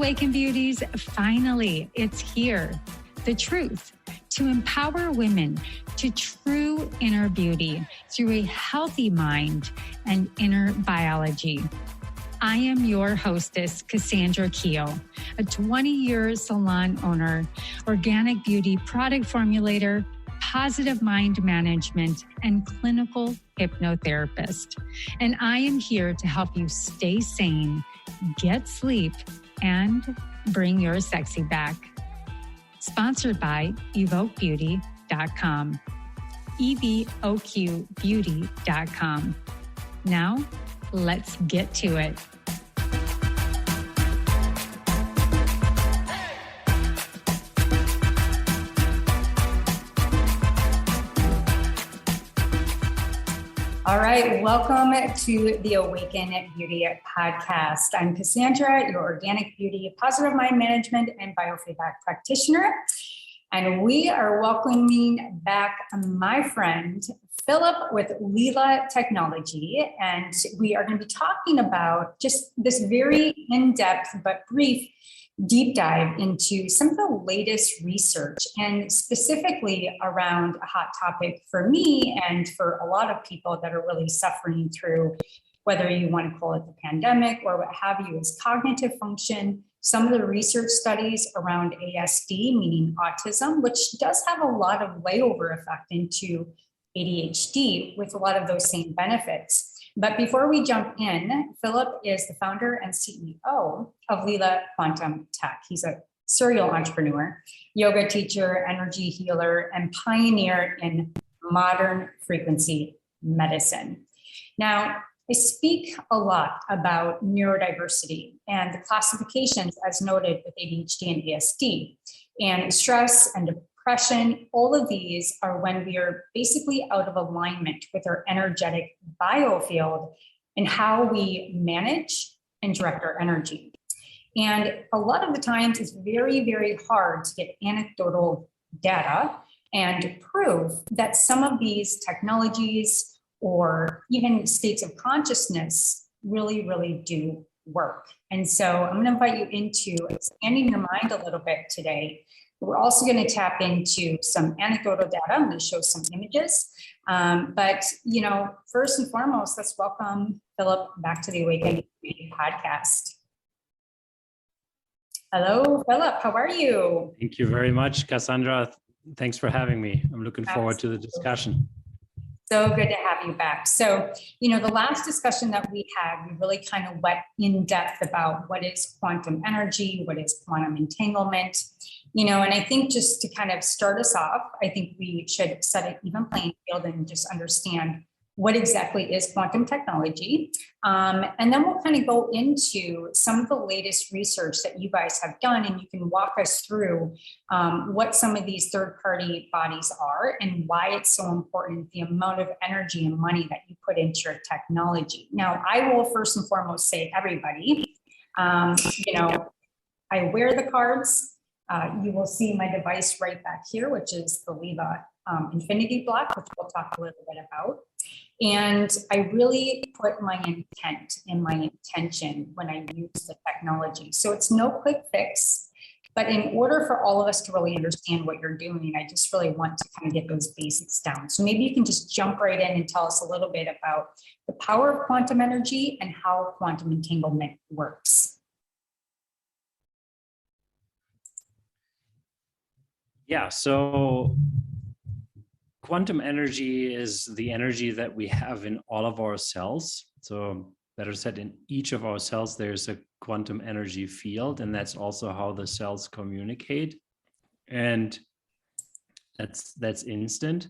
Awaken Beauties, finally, it's here. The truth to empower women to true inner beauty through a healthy mind and inner biology. I am your hostess, Cassandra Keel, a 20-year salon owner, organic beauty product formulator, positive mind management, and clinical hypnotherapist. And I am here to help you stay sane, get sleep, and bring your sexy back. Sponsored by evokebeauty.com. evokebeauty.com. Now, let's get to it. All right, welcome to the Awaken Beauty Podcast. I'm Cassandra, your organic beauty, positive mind management, and biofeedback practitioner. And we are welcoming back my friend, Philipp with Leela Technology. And we are going to be talking about just this very in-depth but brief deep dive into some of the latest research, and specifically around a hot topic for me and for a lot of people that are really suffering through, whether you want to call it the pandemic or what have you, is cognitive function. Some of the research studies around ASD, meaning autism, which does have a lot of layover effect into ADHD with a lot of those same benefits. But before we jump in, Philipp is the founder and CEO of Leela Quantum Tech. He's a serial entrepreneur, yoga teacher, energy healer, and pioneer in modern frequency medicine. Now, I speak a lot about neurodiversity and the classifications as noted with ADHD and ASD, and stress and depression. All of these are when we are basically out of alignment with our energetic biofield and how we manage and direct our energy. And a lot of the times it's very, very hard to get anecdotal data and prove that some of these technologies or even states of consciousness really, really do work. And so I'm going to invite you into expanding your mind a little bit today. We're also going to tap into some anecdotal data. I'm going to show some images. But, first and foremost, let's welcome Philipp back to the Awaken Beauty Podcast. Hello, Philipp. How are you? Thank you very much, Cassandra. Thanks for having me. I'm looking forward to the discussion. So good to have you back. So, the last discussion that we had, we really kind of went in depth about what is quantum energy, what is quantum entanglement, and I think just to kind of start us off, I think we should set an even playing field and just understand what exactly is quantum technology. And then we'll kind of go into some of the latest research that you guys have done, and you can walk us through what some of these third-party bodies are and why it's so important, the amount of energy and money that you put into your technology. Now, I will first and foremost say, everybody, I wear the cards. You will see my device right back here, which is the Leela Infinity Block, which we'll talk a little bit about. And I really put my intent and my intention when I use the technology. So it's no quick fix, but in order for all of us to really understand what you're doing, I just really want to kind of get those basics down. So maybe you can just jump right in and tell us a little bit about the power of quantum energy and how quantum entanglement works. Yeah, so quantum energy is the energy that we have in all of our cells. So better said, in each of our cells, there's a quantum energy field, and that's also how the cells communicate. And that's instant.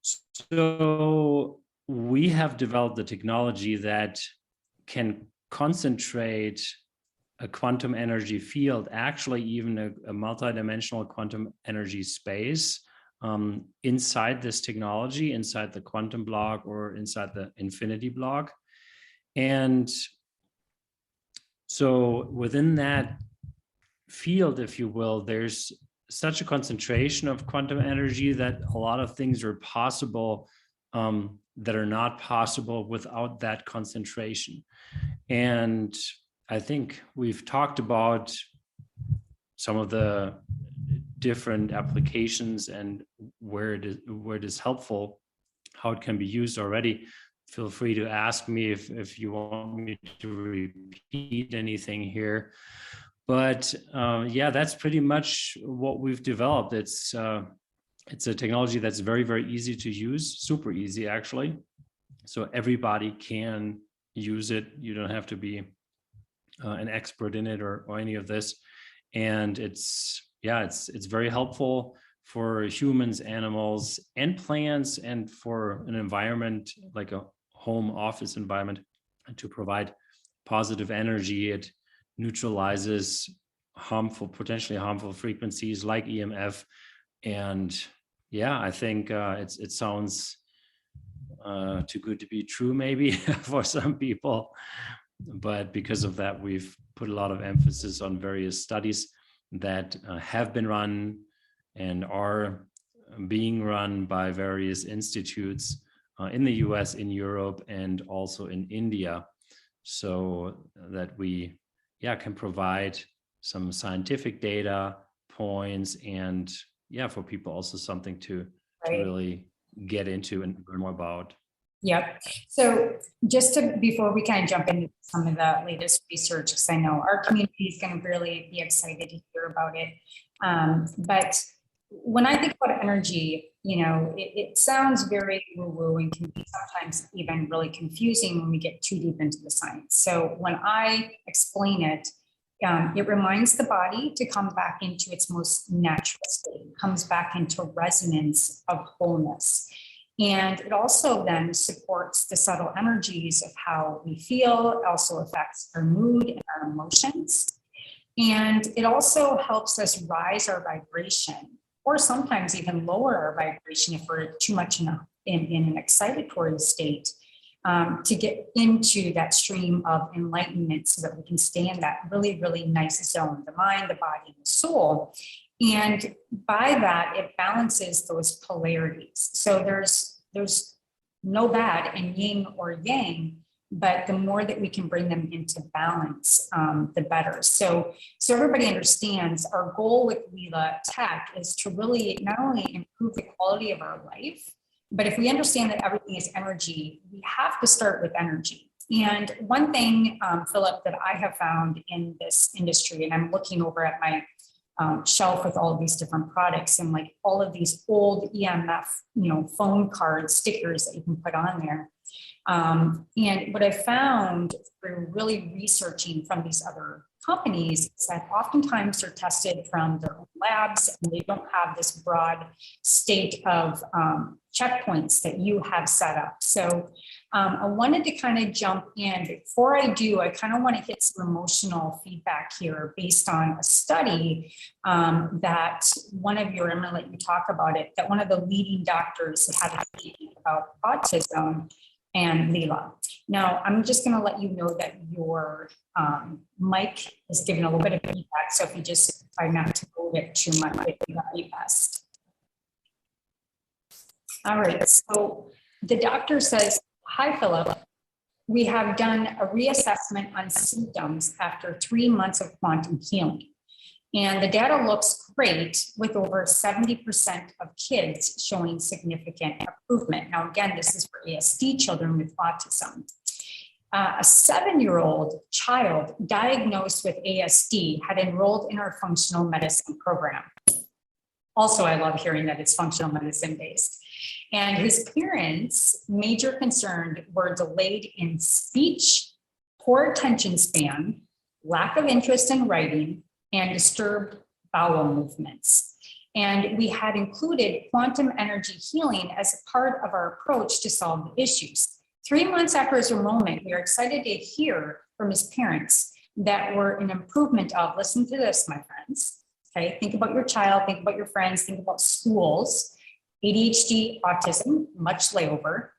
So we have developed the technology that can concentrate a quantum energy field, actually even a multidimensional quantum energy space inside this technology, inside the quantum block or inside the infinity block. And so within that field, if you will, there's such a concentration of quantum energy that a lot of things are possible that are not possible without that concentration. And I think we've talked about some of the different applications and where it is helpful, how it can be used already. Feel free to ask me if you want me to repeat anything here. But yeah, that's pretty much what we've developed. It's a technology that's very, very easy to use, super easy actually. So everybody can use it. You don't have to be an expert in it or any of this. And it's very helpful for humans, animals, and plants, and for an environment like a home office environment to provide positive energy. It neutralizes potentially harmful frequencies like EMF. And yeah, I think it sounds too good to be true, maybe for some people. But because of that, we've put a lot of emphasis on various studies that have been run and are being run by various institutes in the US, in Europe, and also in India, so that we can provide some scientific data points and for people also something to really get into and learn more about. Yep. So before we kind of jump into some of the latest research, because I know our community is going to really be excited to hear about it. But when I think about energy, it sounds very woo-woo and can be sometimes even really confusing when we get too deep into the science. So when I explain it, it reminds the body to come back into its most natural state, it comes back into resonance of wholeness. And it also then supports the subtle energies of how we feel. It also affects our mood and our emotions. And it also helps us rise our vibration, or sometimes even lower our vibration if we're too much in an excitatory state, to get into that stream of enlightenment so that we can stay in that really, really nice zone, the mind, the body, and the soul. And by that, it balances those polarities. So there's no bad in yin or yang, but the more that we can bring them into balance, the better. So everybody understands our goal with Leela Tech is to really not only improve the quality of our life, but if we understand that everything is energy, we have to start with energy. And one thing, Philipp, that I have found in this industry, and I'm looking over at my shelf with all of these different products and like all of these old EMF, phone card stickers that you can put on there. And what I found through really researching from these other companies is that oftentimes they're tested from their own labs and they don't have this broad state of checkpoints that you have set up. So I wanted to kind of jump in. Before I do, I kind of want to hit some emotional feedback here based on a study that one of your, I'm going to let you talk about it, that one of the leading doctors had a study about autism and Leela. Now, I'm just going to let you know that your mic is giving a little bit of feedback. So if you just try not to move it too much, it would be best. All right. So the doctor says, "Hi, Philipp. We have done a reassessment on symptoms after 3 months of quantum healing. And the data looks great with over 70% of kids showing significant improvement." Now, again, this is for ASD children with autism. A 7-year-old child diagnosed with ASD had enrolled in our functional medicine program. Also, I love hearing that it's functional medicine based. And his parents' major concerns were delayed in speech, poor attention span, lack of interest in writing, and disturbed bowel movements. And we had included quantum energy healing as a part of our approach to solve the issues. 3 months after his enrollment, we are excited to hear from his parents that were an improvement of, listen to this, my friends, okay? Think about your child, think about your friends, think about schools, ADHD, autism, much layover,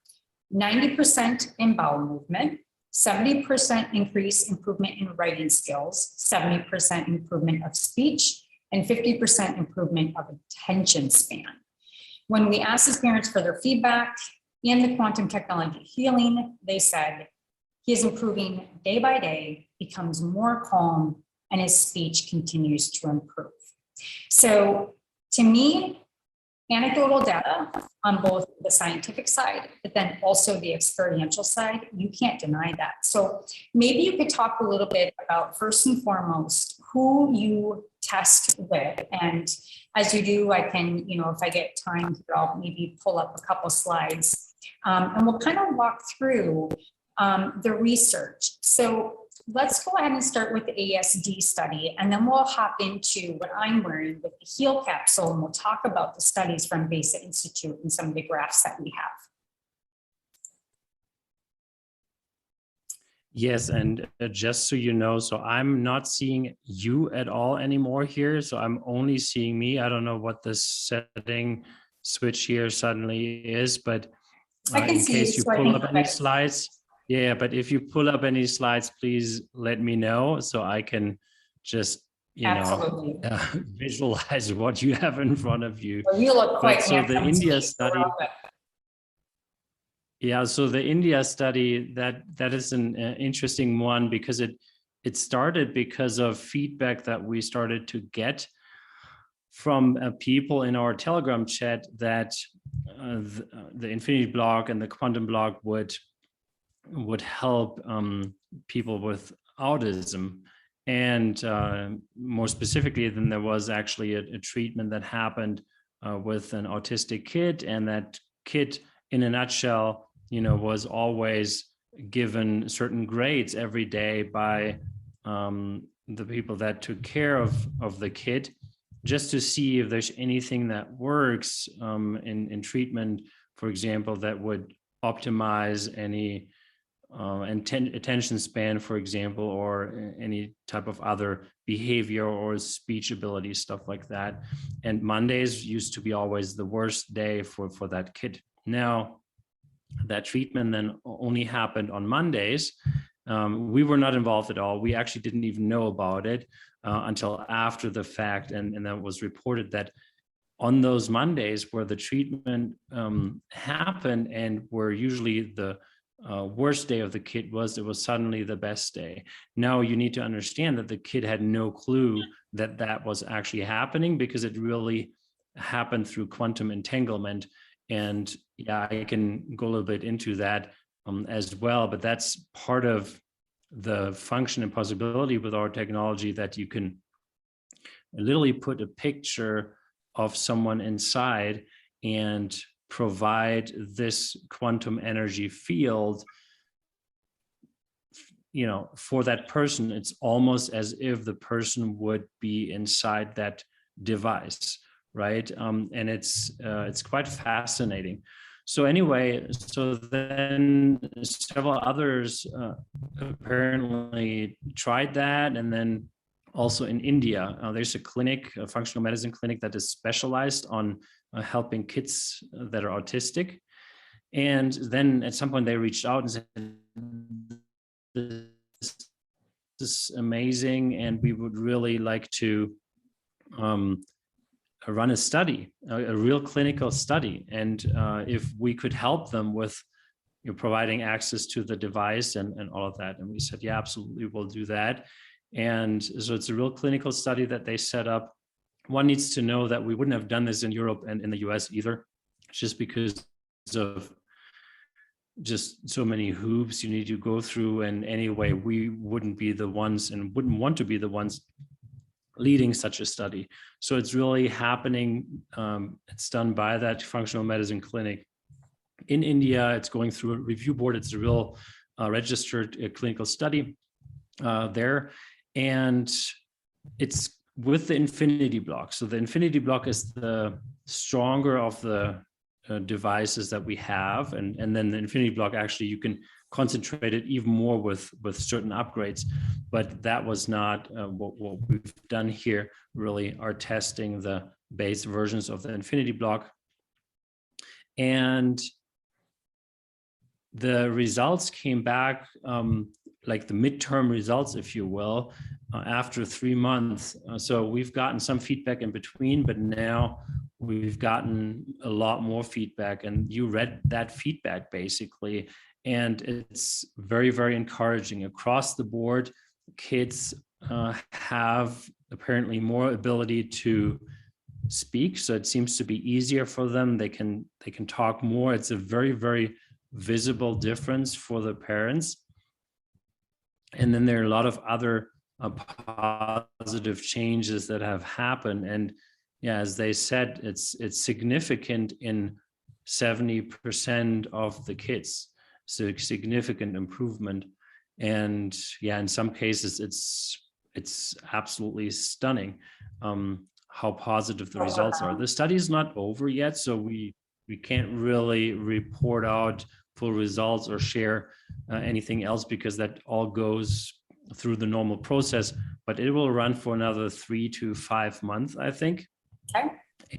90% in bowel movement, 70% improvement in writing skills, 70% improvement of speech, and 50% improvement of attention span. When we asked his parents for their feedback in the quantum technology healing, they said, he is improving day by day, becomes more calm, and his speech continues to improve. So to me, anecdotal data on both the scientific side, but then also the experiential side, you can't deny that. So maybe you could talk a little bit about, first and foremost, who you test with. And as you do, I can, if I get time, I'll maybe pull up a couple slides, and we'll kind of walk through the research. So let's go ahead and start with the ASD study, and then we'll hop into what I'm wearing with the Heal capsule, and we'll talk about the studies from Basic Institute and some of the graphs that we have. Yes, and just so you know, so I'm not seeing you at all anymore here, so I'm only seeing me. I don't know what the setting switch here suddenly is, but in case you pull up any slides, yeah, but if you pull up any slides, please let me know so I can just, visualize what you have in front of you. Well, you look quite so the India study. Yeah, so the India study, that is an interesting one because it started because of feedback that we started to get from people in our Telegram chat that the infinity block and the quantum block would help people with autism. And more specifically, then there was actually a treatment that happened with an autistic kid, and that kid, in a nutshell, was always given certain grades every day by the people that took care of the kid, just to see if there's anything that works in treatment, for example, that would optimize any attention span, for example, or any type of other behavior or speech ability, stuff like that. And Mondays used to be always the worst day for that kid. Now, that treatment then only happened on Mondays. We were not involved at all. We actually didn't even know about it until after the fact. And that was reported that on those Mondays where the treatment happened and where usually the worst day of the kid was, it was suddenly the best day. Now you need to understand that the kid had no clue that that was actually happening, because it really happened through quantum entanglement. And yeah, I can go a little bit into that as well, but that's part of the function and possibility with our technology, that you can literally put a picture of someone inside and provide this quantum energy field, for that person. It's almost as if the person would be inside that device, right? And it's quite fascinating. So anyway, so then several others apparently tried that, and then also in India, there's a clinic, a functional medicine clinic, that is specialized on helping kids that are autistic. And then at some point they reached out and said, this is amazing, and we would really like to run a study, a real clinical study. And if we could help them with providing access to the device and all of that. And we said, yeah, absolutely, we'll do that. And so it's a real clinical study that they set up. One needs to know that we wouldn't have done this in Europe and in the US either, just because of just so many hoops you need to go through. And anyway, we wouldn't be the ones and wouldn't want to be the ones leading such a study. So it's really happening. It's done by that functional medicine clinic in India. It's going through a review board. It's a real registered clinical study there. And it's with the infinity block. So the infinity block is the stronger of the devices that we have. And then the infinity block, actually, you can concentrate it even more with certain upgrades. But that was not what we've done here, really are testing the base versions of the infinity block. And the results came back like the midterm results, if you will, after 3 months. So we've gotten some feedback in between, but now we've gotten a lot more feedback, and you read that feedback basically. And it's very, very encouraging across the board. kids have apparently more ability to speak. So it seems to be easier for them. They can talk more. It's a very, very visible difference for the parents. And then there are a lot of other positive changes that have happened. And yeah, as they said, it's significant in 70% of the kids. So significant improvement. And yeah, in some cases, it's absolutely stunning how positive the results are. The study is not over yet, so we can't really report out full results or share anything else, because that all goes through the normal process, but it will run for another 3 to 5 months, I think. Okay.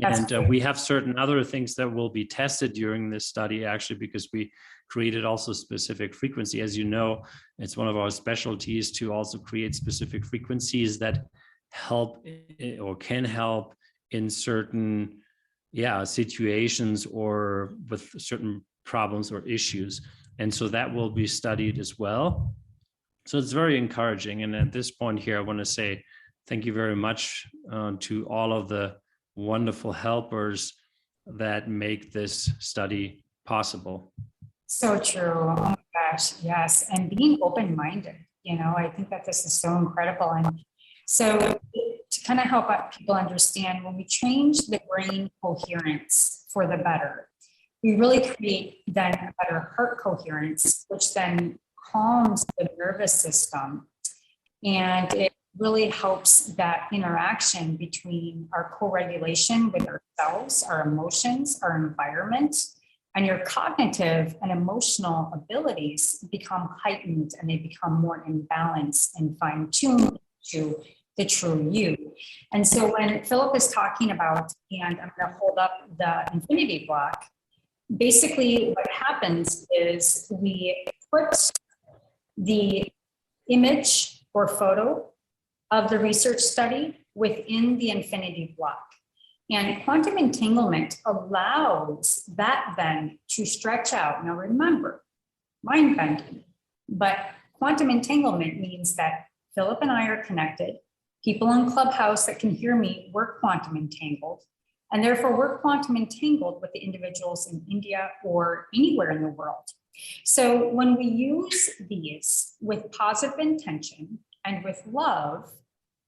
And we have certain other things that will be tested during this study, actually, because we created also specific frequency. As you know, it's one of our specialties to also create specific frequencies that help or can help in certain situations or with certain problems or issues. And so that will be studied as well. So it's very encouraging. And at this point here, I want to say thank you very much to all of the wonderful helpers that make this study possible. So true. Oh my gosh, yes. And being open-minded, I think that this is so incredible. And so to kind of help people understand, when we change the brain coherence for the better, we really create then a better heart coherence, which then calms the nervous system. And it really helps that interaction between our co-regulation with ourselves, our emotions, our environment, and your cognitive and emotional abilities become heightened, and they become more in balance and fine-tuned to the true you. And so when Philipp is talking about, and I'm going to hold up the infinity block, basically what happens is we put the image or photo of the research study within the infinity block. And quantum entanglement allows that then to stretch out. Now remember, mind-bending, but quantum entanglement means that Philipp and I are connected. People in Clubhouse that can hear me, we're quantum entangled. And therefore we're quantum entangled with the individuals in India or anywhere in the world. So when we use these with positive intention and with love,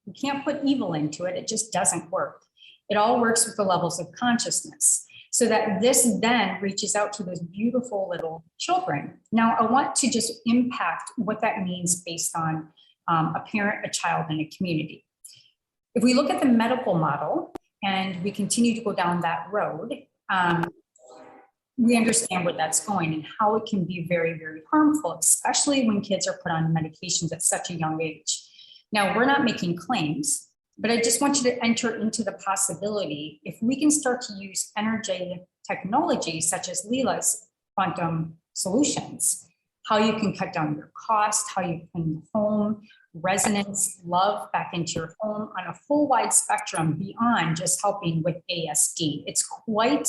you can't put evil into it. It just doesn't work. It all works with the levels of consciousness, so that this then reaches out to those beautiful little children. Now, I want to just impact what that means based on a parent, a child, and a community. If we look at the medical model and we continue to go down that road, we understand where that's going and how it can be very, very harmful, especially when kids are put on medications at such a young age. Now, we're not making claims, but I just want you to enter into the possibility, if we can start to use energy technology such as Leela's quantum solutions, how you can cut down your cost, how you can home resonance, love back into your home on a full wide spectrum beyond just helping with ASD. It's quite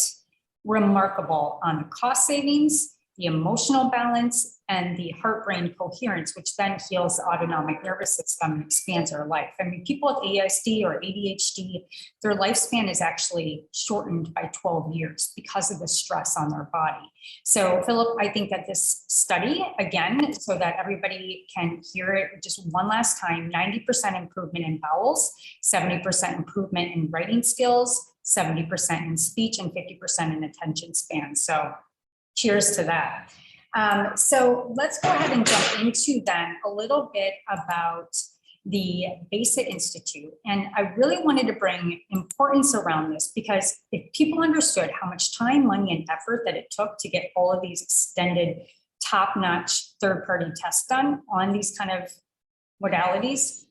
remarkable on the cost savings, the emotional balance, and the heart-brain coherence, which then heals the autonomic nervous system and expands our life. I mean, people with ASD or ADHD, their lifespan is actually shortened by 12 years because of the stress on their body. So, Philipp, I think that this study, again, so that everybody can hear it just one last time, 90% improvement in bowels, 70% improvement in writing skills, 70% in speech, and 50% in attention span. So cheers to that. So let's go ahead and jump into then a little bit about the BASIC Institute. And I really wanted to bring importance around this, because if people understood how much time, money, and effort that it took to get all of these extended top-notch third-party tests done on these kind of modalities,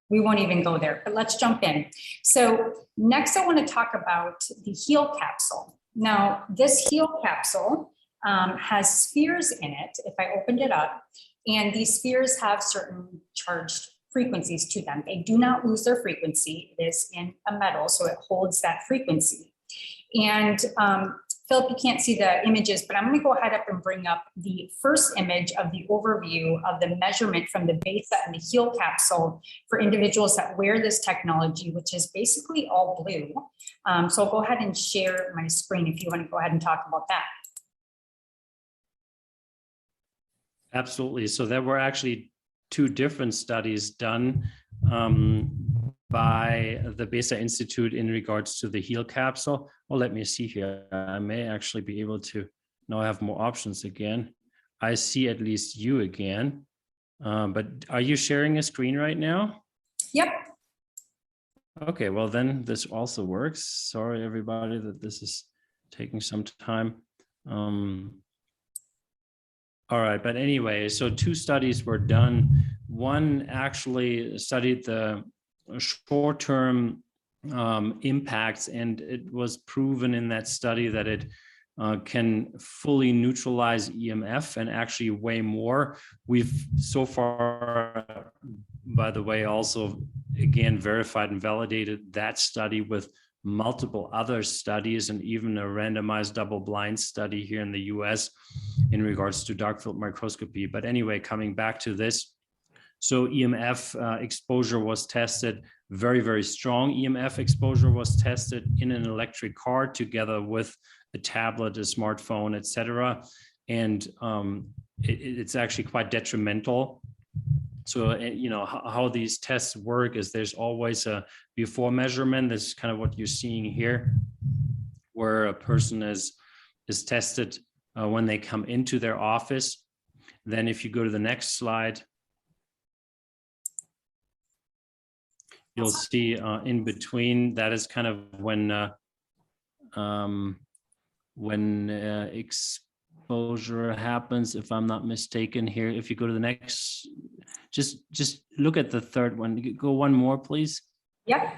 we won't even go there, but let's jump in. So next I want to talk about the Heal capsule. Now this Heal capsule has spheres in it, if I opened it up, and these spheres have certain charged frequencies to them. They do not lose their frequency. It is in a metal, so it holds that frequency. And Philip, you can't see the images, but I'm going to go ahead up and bring up the first image of the overview of the measurement from the basa and the heel capsule for individuals that wear this technology, which is basically all blue. So I'll go ahead and share my screen if you want to go ahead and talk about that. Absolutely. So there were actually two different studies done by the BISA Institute in regards to the heel capsule. Well, let me see here. I may actually be able to now have more options again. I see at least you again, but are you sharing a screen right now? Yep. Okay, well then this also works. Sorry, everybody, that this is taking some time. All right, but anyway, so two studies were done. One actually studied the short-term impacts, and it was proven in that study that it can fully neutralize EMF and actually way more. We've so far, by the way, also again verified and validated that study with multiple other studies and even a randomized double-blind study here in the US in regards to dark field microscopy. But anyway, coming back to this, so EMF exposure was tested, very, very strong EMF exposure was tested in an electric car together with a tablet, a smartphone, etc. And it's actually quite detrimental. So, you know, how these tests work is there's always a before measurement. This is kind of what you're seeing here, where a person is tested when they come into their office. Then if you go to the next slide, you'll see in between, that is kind of when exposure happens, if I'm not mistaken here. If you go to the next, just look at the third one. Go one more, please. Yep.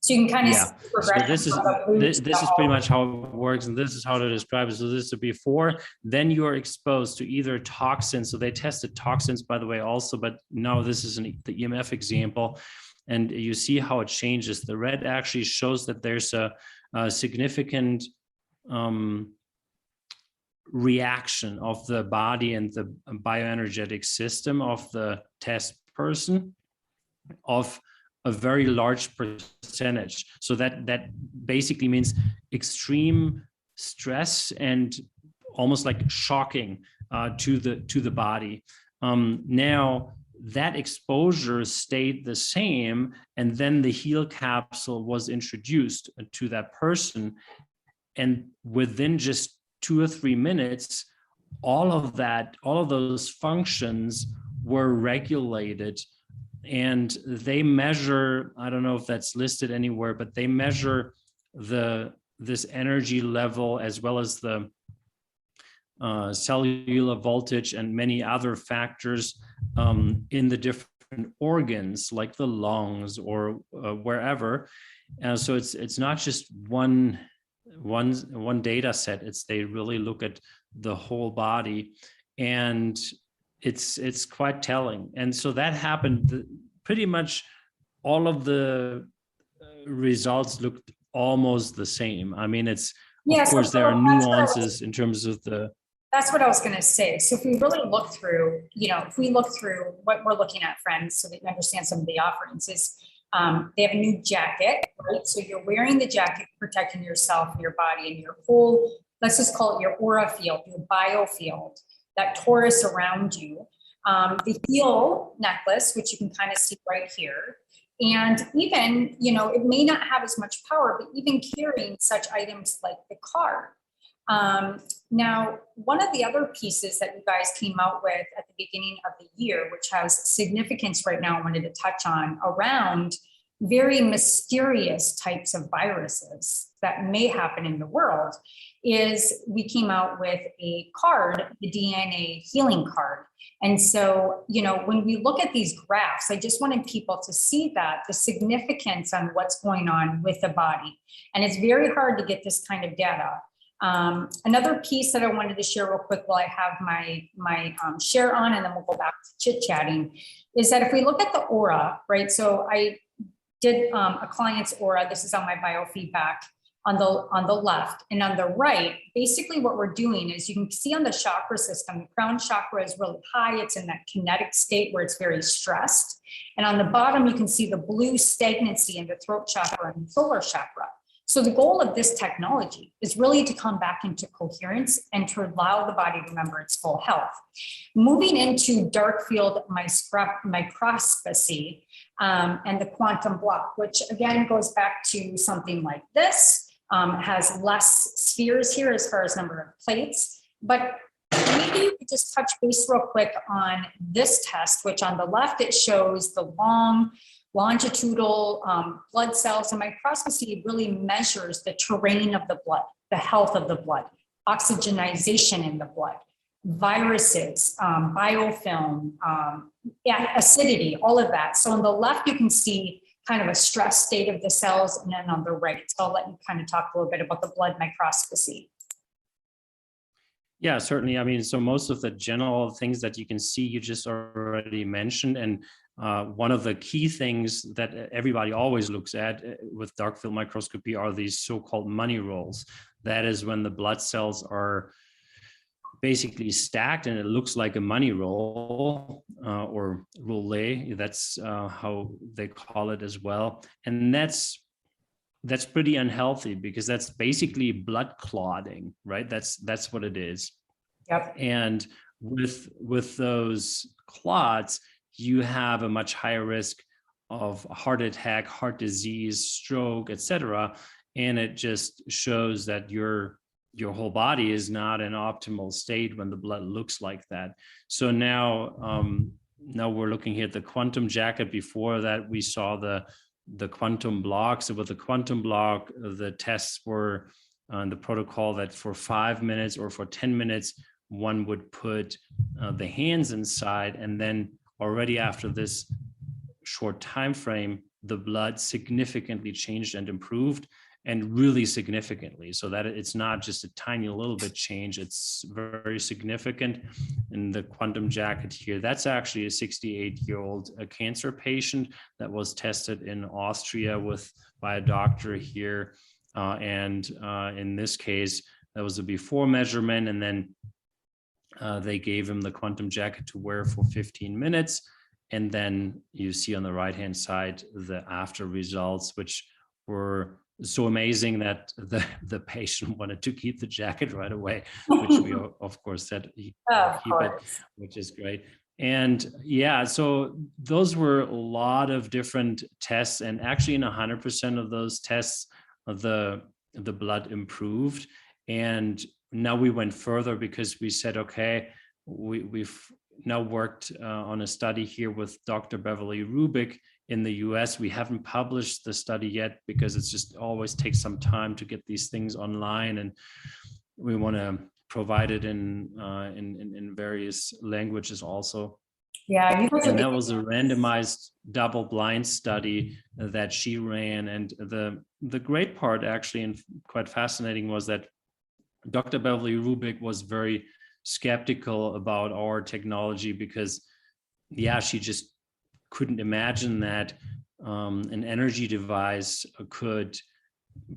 So you can kind of see the progression. So this is pretty much how it works, and this is how to describe it. So this is before, then you are exposed to either toxins. So they tested toxins, by the way, also, but now this is the EMF example, and you see how it changes. The red actually shows that there's a significant reaction of the body and the bioenergetic system of the test person of a very large percentage. So that basically means extreme stress and almost like shocking to the body. Now that exposure stayed the same, and then the heel capsule was introduced to that person, and within just 2 or 3 minutes, all of those functions were regulated. And they measure, I don't know if that's listed anywhere, but they measure this energy level as well as the cellular voltage and many other factors in the different organs, like the lungs or wherever. So it's not just one data set. They really look at the whole body, and it's quite telling. And so that happened. Pretty much all of the results looked almost the same. I mean, of course, there are nuances in terms of the. That's what I was going to say. So if we really look through, if we look through what we're looking at, friends, so that you understand some of the offerings, is they have a new jacket, right? So you're wearing the jacket, protecting yourself and your body and your whole, let's just call it your aura field, your biofield, that torus around you. The heel necklace, which you can kind of see right here. And even, it may not have as much power, but even carrying such items like the card. Now, one of the other pieces that you guys came out with at the beginning of the year, which has significance right now, I wanted to touch on around very mysterious types of viruses that may happen in the world, is we came out with a card, the DNA healing card. And so, when we look at these graphs, I just wanted people to see that the significance on what's going on with the body. And it's very hard to get this kind of data. Another piece that I wanted to share real quick while I have my share on, and then we'll go back to chit-chatting, is that if we look at the aura, right? So I did a client's aura. This is on my biofeedback on the left. And on the right, basically what we're doing is, you can see on the chakra system, the crown chakra is really high. It's in that kinetic state where it's very stressed. And on the bottom, you can see the blue stagnancy in the throat chakra and solar chakra. So the goal of this technology is really to come back into coherence and to allow the body to remember its full health. Moving into dark field microscopy and the quantum block, which again goes back to something like this, has less spheres here as far as number of plates. But maybe you could just touch base real quick on this test, which on the left, it shows the longitudinal blood cells, and microscopy really measures the terrain of the blood, the health of the blood, oxygenization in the blood, viruses, biofilm, acidity, all of that. So on the left, you can see kind of a stress state of the cells, and then on the right, so I'll let you kind of talk a little bit about the blood microscopy. Yeah, certainly. I mean, so most of the general things that you can see, you just already mentioned. And one of the key things that everybody always looks at with dark field microscopy are these so-called money rolls. That is when the blood cells are basically stacked and it looks like a money roll or roulette. That's how they call it as well. And that's pretty unhealthy, because that's basically blood clotting, right? That's what it is. Yep. And with those clots, you have a much higher risk of heart attack, heart disease, stroke, etc. And it just shows that your whole body is not in optimal state when the blood looks like that. So now we're looking here at the quantum jacket. Before that, we saw the quantum block. So with the quantum block, the tests were on the protocol that for 5 minutes or for 10 minutes, one would put the hands inside, and then already after this short time frame, the blood significantly changed and improved, and really significantly, so that it's not just a tiny little bit change, it's very significant. In the quantum jacket here, that's actually a 68-year-old cancer patient that was tested in Austria by a doctor here. And in this case, that was a before measurement, and then they gave him the quantum jacket to wear for 15 minutes. And then you see on the right-hand side the after results, which were so amazing that the patient wanted to keep the jacket right away, which we of course said keep it, which is great. And yeah, so those were a lot of different tests, and actually in 100% of those tests, the blood improved. And now we went further, because we said, okay, we've now worked on a study here with Dr. Beverly Rubik in the US. We haven't published the study yet, because it's just always takes some time to get these things online, and we want to provide it in various languages also. Yeah, and that was a randomized double-blind study that she ran. And the great part, actually, and quite fascinating, was that Dr. Beverly Rubik was very skeptical about our technology, because she just couldn't imagine that an energy device could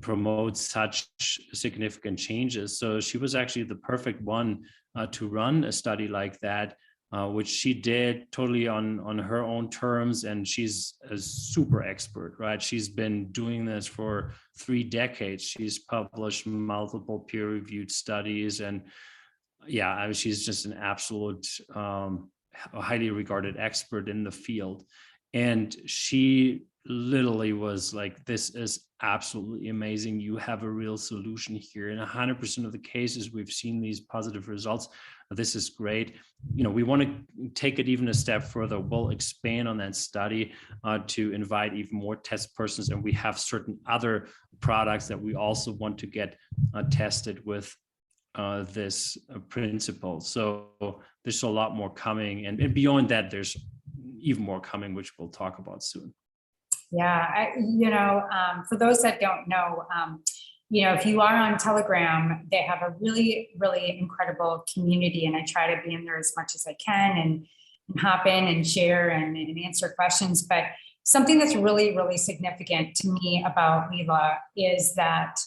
promote such significant changes. So she was actually the perfect one to run a study like that, which she did totally on her own terms. And she's a super expert, right? She's been doing this for 3 decades. She's published multiple peer-reviewed studies, and she's just an absolute highly regarded expert in the field. And she literally was like, this is absolutely amazing. You have a real solution here. In 100% of the cases, we've seen these positive results. This is great. We want to take it even a step further. We'll expand on that study to invite even more test persons. And we have certain other products that we also want to get tested with this principle. So there's a lot more coming, and beyond that, there's even more coming, which we'll talk about soon. Yeah, for those that don't know, if you are on Telegram, they have a really, really incredible community, and I try to be in there as much as I can and hop in and share and answer questions. But something that's really, really significant to me about Leela is that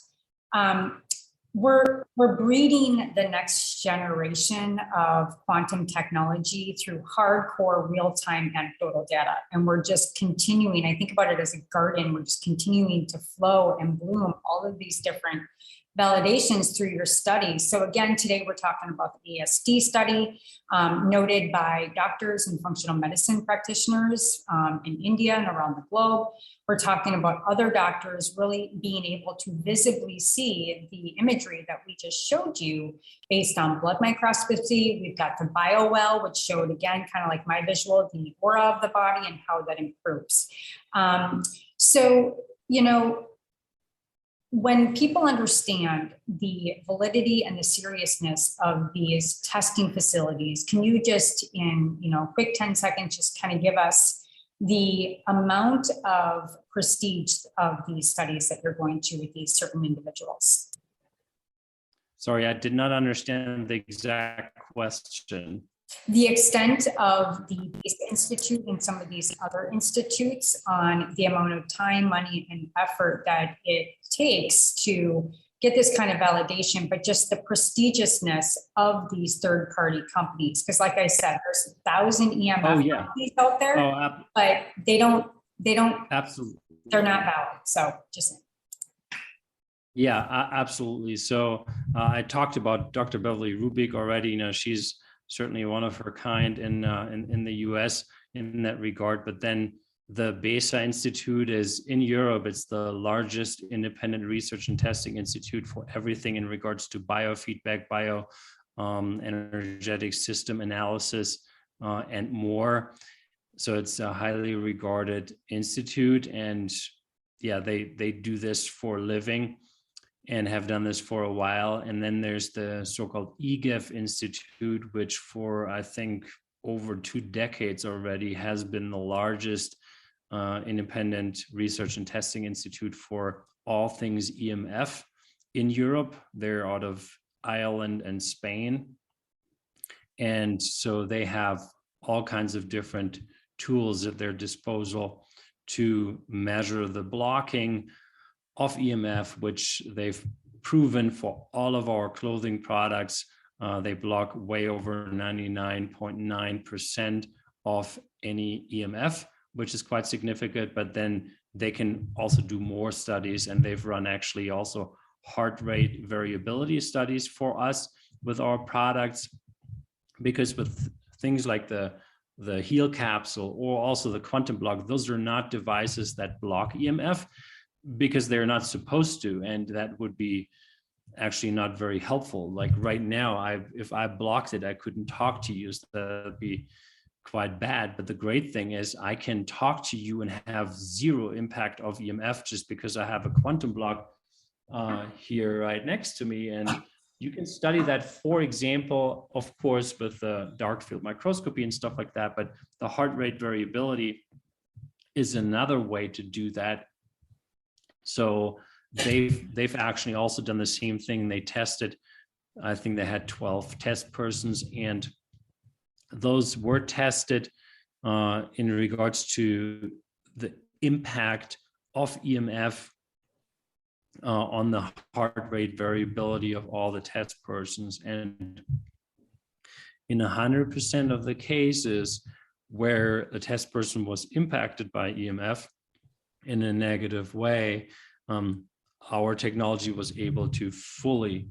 We're breeding the next generation of quantum technology through hardcore real-time anecdotal data. And we're just continuing, I think about it as a garden, we're just continuing to flow and bloom all of these different validations through your studies. So again, today we're talking about the ASD study noted by doctors and functional medicine practitioners in India and around the globe. We're talking about other doctors really being able to visibly see the imagery that we just showed you based on blood microscopy. We've got the BioWell, which showed, again, kind of like my visual, the aura of the body and how that improves. When people understand the validity and the seriousness of these testing facilities, can you just in quick 10 seconds just kind of give us the amount of prestige of these studies that you're going to with these certain individuals? Sorry, I did not understand the exact question. The extent of the BASE Institute and some of these other institutes on the amount of time, money, and effort that it takes to get this kind of validation, but just the prestigiousness of these third-party companies. Because like I said, there's 1,000 EMF companies out there, but they don't, absolutely, they're not valid. So just. Yeah, absolutely. So I talked about Dr. Beverly Rubik already. She's certainly one of her kind in the US in that regard. But then the BESA Institute is in Europe. It's the largest independent research and testing institute for everything in regards to biofeedback, energetic system analysis, and more. So it's a highly regarded institute. And yeah, they do this for a living and have done this for a while. And then there's the so-called EGEF Institute, which for, I think, over 2 decades already has been the largest independent research and testing institute for all things EMF in Europe. They're out of Ireland and Spain. And so they have all kinds of different tools at their disposal to measure the blocking of EMF, which they've proven for all of our clothing products. They block way over 99.9% of any EMF, which is quite significant, but then they can also do more studies, and they've run actually also heart rate variability studies for us with our products, because with things like the Heal capsule or also the quantum block, those are not devices that block EMF, because they're not supposed to, and that would be actually not very helpful. Like right now, if I blocked it, I couldn't talk to you, so that would be quite bad. But the great thing is I can talk to you and have zero impact of EMF just because I have a quantum block here right next to me. And you can study that, for example, of course, with the dark field microscopy and stuff like that, but the heart rate variability is another way to do that. So they've actually also done the same thing. They tested, I think they had 12 test persons, and those were tested in regards to the impact of EMF on the heart rate variability of all the test persons. And in 100% of the cases where a test person was impacted by EMF in a negative way, our technology was able to fully,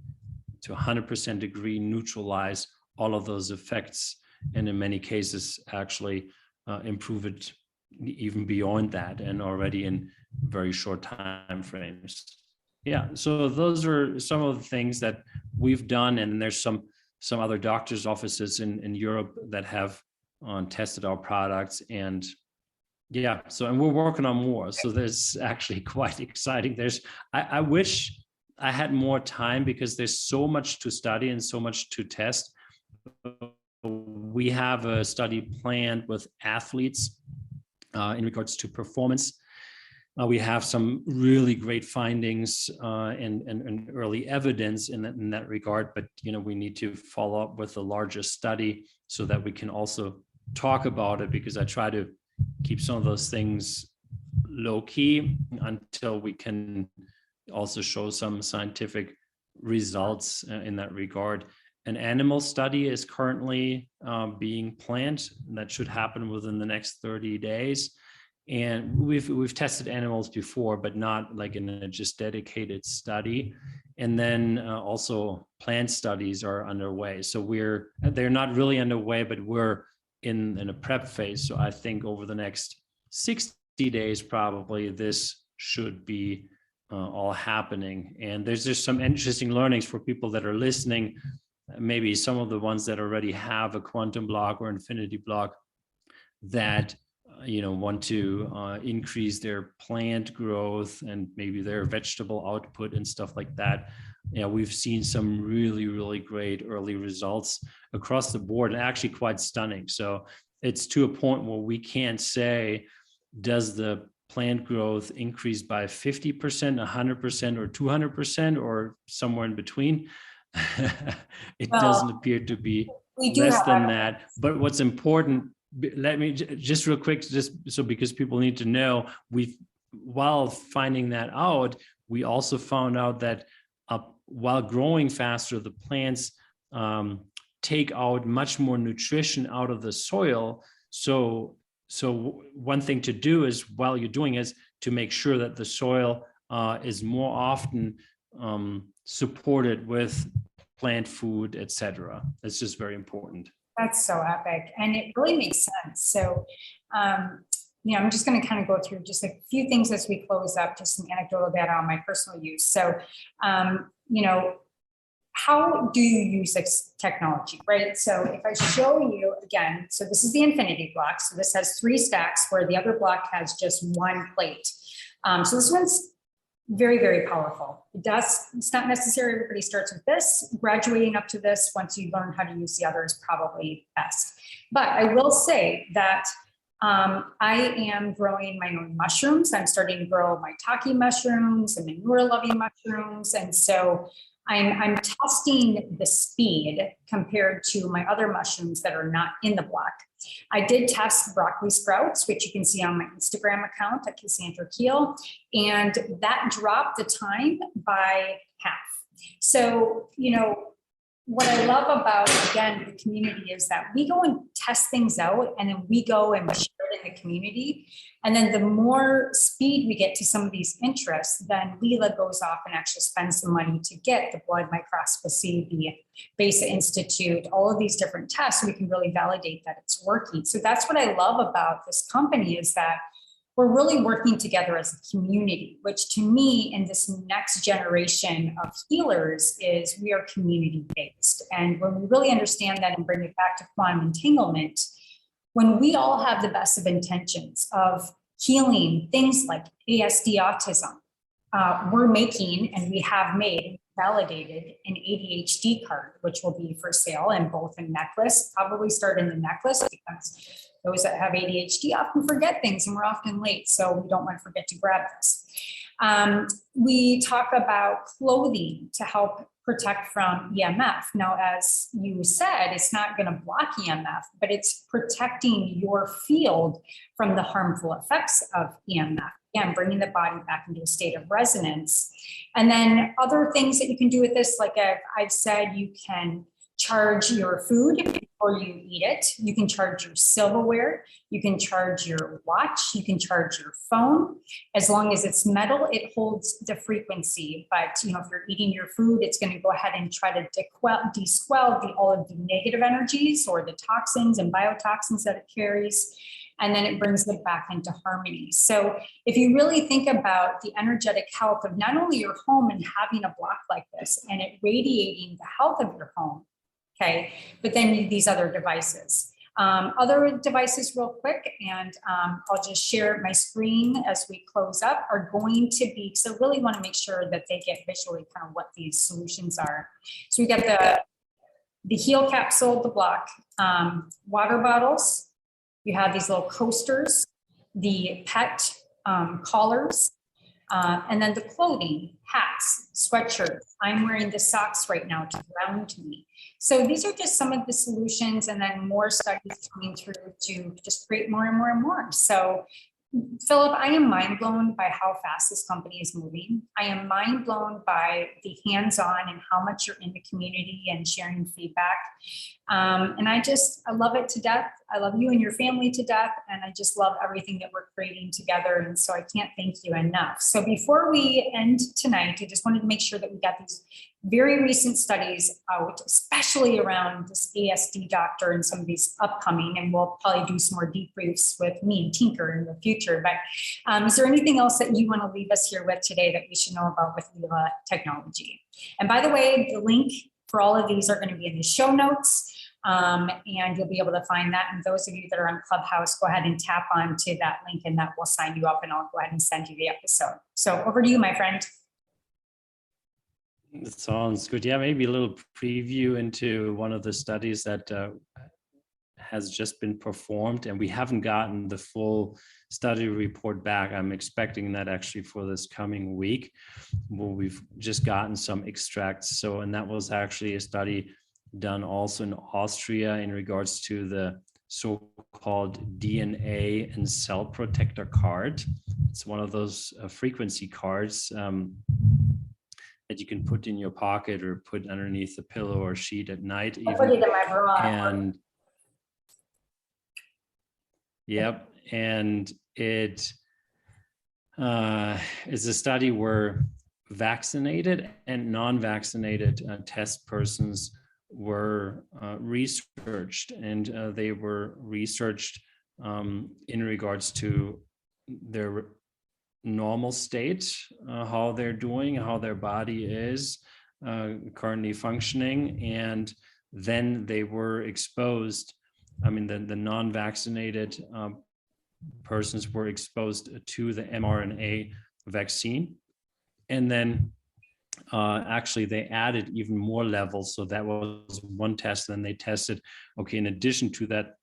to 100% degree, neutralize all of those effects, and in many cases actually improve it even beyond that, and already in very short time frames. Yeah, so those are some of the things that we've done, and there's some other doctors' offices in Europe that have tested our products. And yeah, and we're working on more. So there's actually quite exciting. I wish I had more time, because there's so much to study and so much to test. We have a study planned with athletes in regards to performance. We have some really great findings and early evidence in that regard, but we need to follow up with a larger study so that we can also talk about it, because I try to keep some of those things low key until we can also show some scientific results in that regard. An animal study is currently being planned, and that should happen within the next 30 days. And we've tested animals before, but not like in a just dedicated study. And then also plant studies are underway. So they're not really underway, but we're in a prep phase. So I think over the next 60 days, probably this should be all happening. And there's just some interesting learnings for people that are listening. Maybe some of the ones that already have a quantum block or infinity block that want to increase their plant growth and maybe their vegetable output and stuff like that. We've seen some really, really great early results across the board, and actually quite stunning. So it's to a point where we can't say, does the plant growth increase by 50%, 100%, or 200%, or somewhere in between? It doesn't appear to be less than that. But what's important, let me just real quick, just so because people need to know, while finding that out, we also found out that while growing faster, the plants take out much more nutrition out of the soil. So one thing to do is, while you're doing, is to make sure that the soil is more often supported with plant food, etc. It's just very important. That's so epic. And it really makes sense. So, I'm just going to kind of go through just a few things as we close up, just some anecdotal data on my personal use. So, how do you use this technology, right? So if I show you again, so this is the infinity block. So this has 3 stacks where the other block has just 1 plate. So this one's very, very powerful. It's not necessary everybody starts with this. Graduating up to this, once you learn how to use the other, is probably best. But I will say that I am growing my own mushrooms. I'm starting to grow my maitake mushrooms and manure-loving mushrooms. And so I'm testing the speed compared to my other mushrooms that are not in the block. I did test broccoli sprouts, which you can see on my Instagram account at Cassandra Keel, and that dropped the time by half. So, what I love about, again, the community is that we go and test things out, and then we go and share it in the community. And then the more speed we get to some of these interests, then Leela goes off and actually spends the money to get the blood microscopy, the BASA Institute, all of these different tests, so we can really validate that it's working. So that's what I love about this company, is that we're really working together as a community, which to me, in this next generation of healers, is we are community-based. And when we really understand that and bring it back to quantum entanglement, when we all have the best of intentions of healing things like ASD autism, we're making, and we have made, validated an ADHD card, which will be for sale in both a necklace, probably start in the necklace, because those that have ADHD often forget things and we're often late. So we don't want to forget to grab this. We talk about clothing to help protect from EMF. Now, as you said, it's not going to block EMF, but it's protecting your field from the harmful effects of EMF. Again, bringing the body back into a state of resonance. And then other things that you can do with this, like I've said, you can charge your food before you eat it. You can charge your silverware. You can charge your watch. You can charge your phone. As long as it's metal, it holds the frequency. But if you're eating your food, it's going to go ahead and try to desquel all of the negative energies or the toxins and biotoxins that it carries. And then it brings them back into harmony. So if you really think about the energetic health of not only your home and having a block like this and it radiating the health of your home, okay, but then these other devices. Other devices real quick, and I'll just share my screen as we close up, are going to be, so really want to make sure that they get visually kind of what these solutions are. So we got the heal capsule, the block, water bottles. You have these little coasters, the pet collars, and then the clothing, hats, sweatshirts. I'm wearing the socks right now to ground me. So these are just some of the solutions, and then more studies coming through to just create more and more and more. So Philip, I am mind blown by how fast this company is moving. I am mind blown by the hands-on and how much you're in the community and sharing feedback. And I love it to death. I love you and your family to death. And I just love everything that we're creating together. And so I can't thank you enough. So before we end tonight, I just wanted to make sure that we got these very recent studies out, especially around this ASD doctor and some of these upcoming, and we'll probably do some more debriefs with me and Tinker in the future. But is there anything else that you want to leave us here with today that we should know about with Leela Technology? And by the way, the link for all of these are going to be in the show notes. And you'll be able to find that. And those of you that are on Clubhouse, go ahead and tap onto that link and that will sign you up, and I'll go ahead and send you the episode. So over to you, my friend. That sounds good. Yeah, maybe a little preview into one of the studies that has just been performed, and we haven't gotten the full study report back. I'm expecting that actually for this coming week. Well, we've just gotten some extracts. So, and that was actually a study done also in Austria in regards to the so-called DNA and cell protector card. It's one of those frequency cards that you can put in your pocket or put underneath the pillow or sheet at night even. Put it in my bra. And yep, and it is a study where vaccinated and non-vaccinated test persons were researched, and they were researched in regards to their normal state, how they're doing, how their body is currently functioning, and then they were exposed. I mean, the non-vaccinated persons were exposed to the mRNA vaccine, and then actually they added even more levels. So that was one test. Then they tested, okay, in addition to that,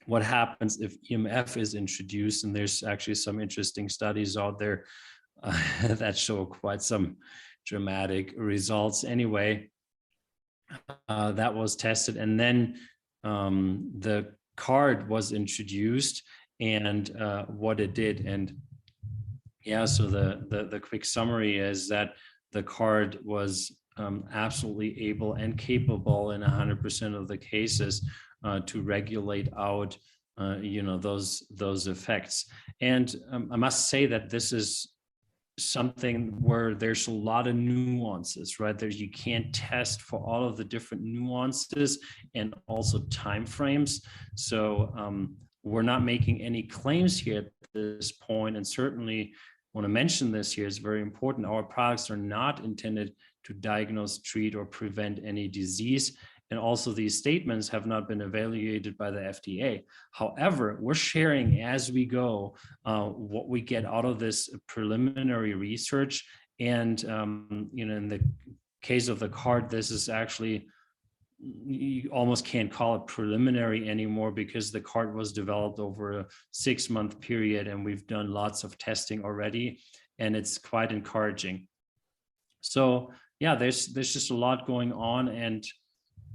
what happens if EMF is introduced? And there's actually some interesting studies out there that show quite some dramatic results. Anyway, that was tested, and then the card was introduced, and what it did. And yeah, so the quick summary is that the card was absolutely able and capable in 100% of the cases to regulate out, those effects. And I must say that this is something where there's a lot of nuances, right? You can't test for all of the different nuances and also timeframes. So we're not making any claims here at this point, and certainly want to mention this here is very important. Our products are not intended to diagnose, treat, or prevent any disease. And also these statements have not been evaluated by the FDA. However, we're sharing as we go what we get out of this preliminary research. And in the case of the card, this is actually, you almost can't call it preliminary anymore, because the card was developed over a 6-month period, and we've done lots of testing already, and it's quite encouraging. So yeah, there's just a lot going on, and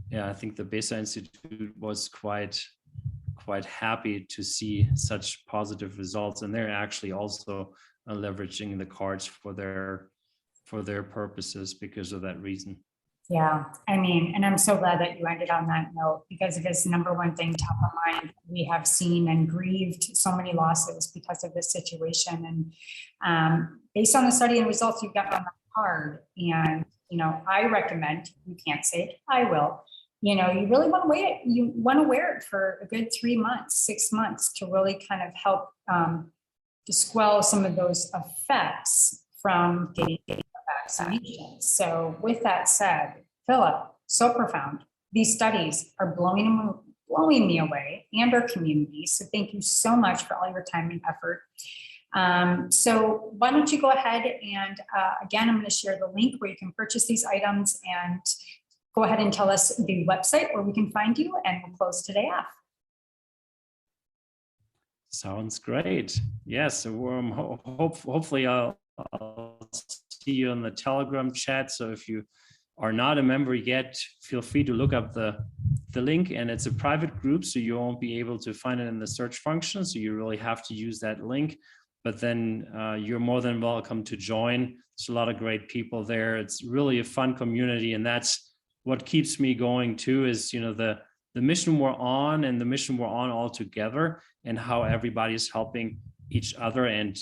yeah, I think the BESA Institute was quite happy to see such positive results, and they're actually also leveraging the cards for their purposes because of that reason. Yeah, I mean, and I'm so glad that you ended on that note, because it is the number one thing top of mind. We have seen and grieved so many losses because of this situation. And based on the study and results you've got on the card, and, I recommend, you can't say it, I will, you really want to wear it. You want to wear it for a good 3 months, 6 months to really kind of help dispel some of those effects from getting vaccination. So with that said, Philip, so profound. These studies are blowing me away, and our community. So thank you so much for all your time and effort. So why don't you go ahead and again, I'm going to share the link where you can purchase these items, and go ahead and tell us the website where we can find you, and we'll close today off. Sounds great. Yes, so hopefully I'll see you in the Telegram chat. So if you are not a member yet, feel free to look up the link, and it's a private group, so you won't be able to find it in the search function. So you really have to use that link. but then you're more than welcome to join. There's a lot of great people there. It's really a fun community, and that's what keeps me going too, is, you know, the mission we're on, and the mission we're on all together, and how everybody's helping each other. And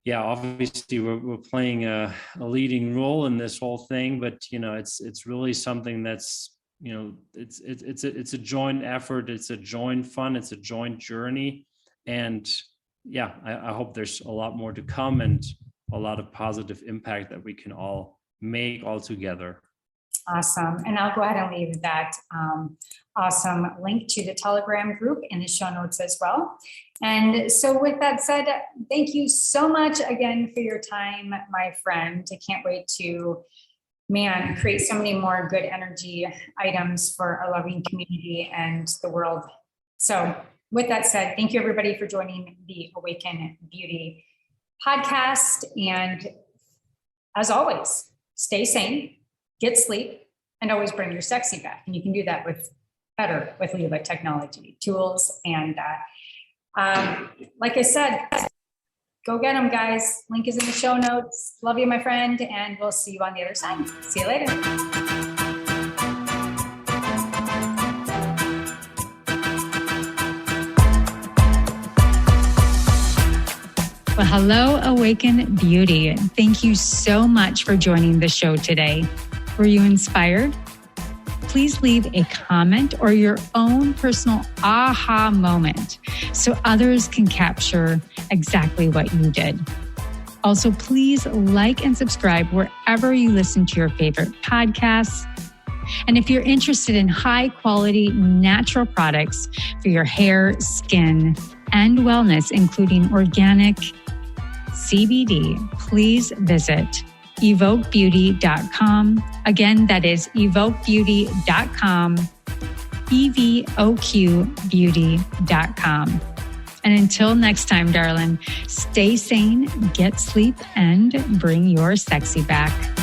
yeah, obviously we're playing a leading role in this whole thing, but you know, it's really something that's, you know, it's a joint effort, it's a joint fun, it's a joint journey. And yeah, I hope there's a lot more to come, and a lot of positive impact that we can all make all together. Awesome. And I'll go ahead and leave that awesome link to the Telegram group in the show notes as well. And so with that said, thank you so much again for your time, my friend. I can't wait to, create so many more good energy items for a loving community and the world. So with that said, thank you everybody for joining the Awaken Beauty Podcast. And as always, stay sane, get sleep, and always bring your sexy back. And you can do that with Leela Technology tools. And like I said, go get them, guys. Link is in the show notes. Love you, my friend. And we'll see you on the other side. See you later. Well, hello, Awaken Beauty. Thank you so much for joining the show today. Were you inspired? Please leave a comment or your own personal aha moment so others can capture exactly what you did. Also, please like and subscribe wherever you listen to your favorite podcasts. And if you're interested in high quality natural products for your hair, skin, and wellness, including organic CBD, please visit evokebeauty.com. Again, that is evokebeauty.com, evoqbeauty.com. And until next time, darling, stay sane, get sleep, and bring your sexy back.